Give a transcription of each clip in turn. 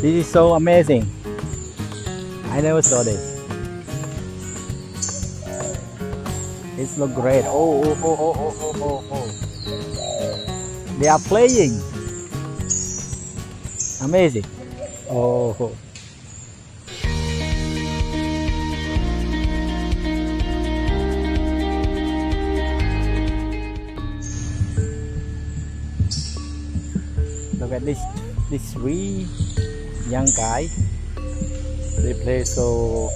This is so amazing. I never saw this. It looks great. Oh. They are playing. Amazing. Oh. Look at this three young guy. They play so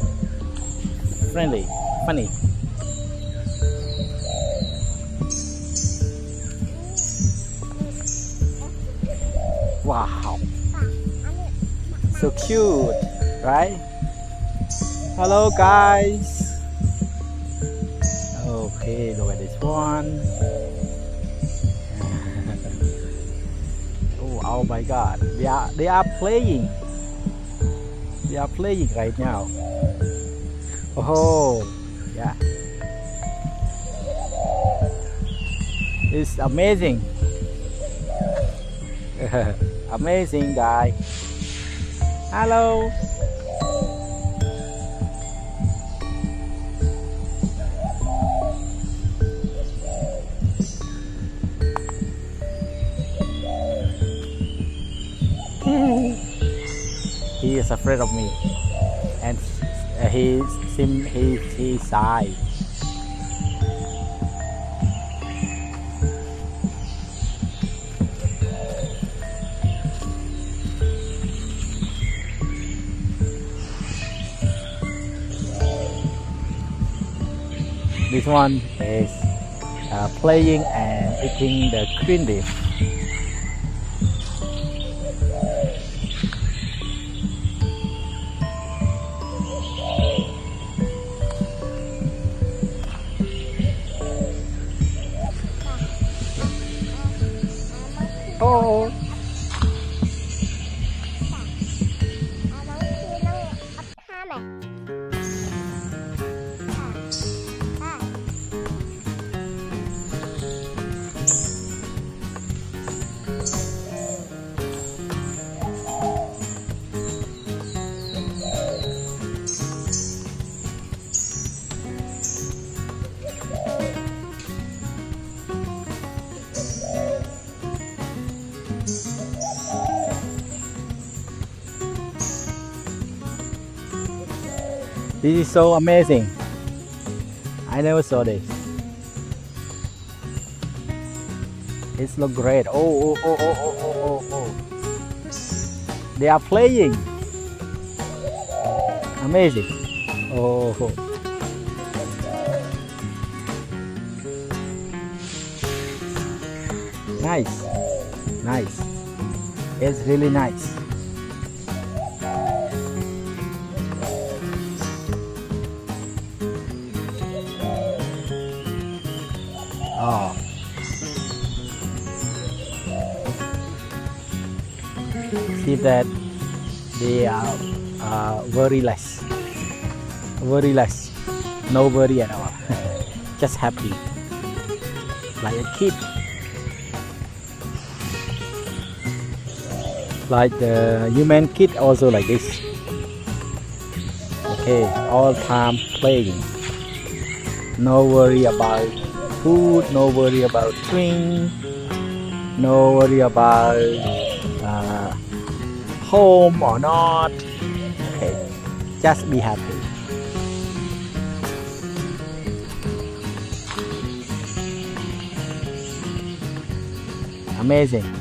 friendly, funny. Wow, so cute, right? Hello guys. Okay, look at this one. Oh my God, they are playing. They are playing right now. Oh, yeah. It's amazing. Amazing guy. Hello. He is afraid of me, and he's shy. This one is playing and eating the green leaf. Oh. This is so amazing. I never saw this. It looks great. Oh. They are playing. Amazing. Oh. Nice. It's really nice. Oh. See that they are very less, no worry at all. Just happy, like a kid, like the human kid also like this. Okay, all time playing, no worry about food, no worry about drink, no worry about home or not. Okay, just be happy. Amazing.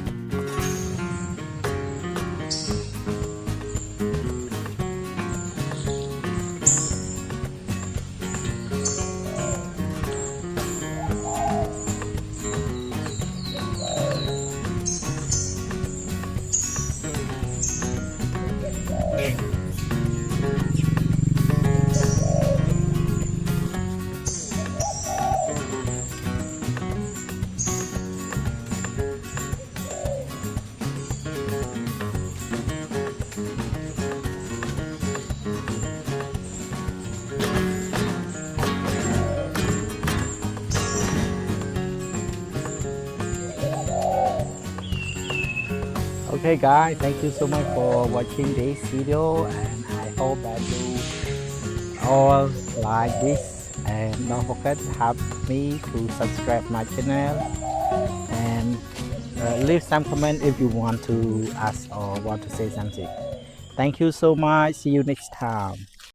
Okay guys, thank you so much for watching this video, and I hope that you all like this, and don't forget to help me to subscribe my channel, and leave some comment if you want to ask or want to say something. Thank you so much. See you next time.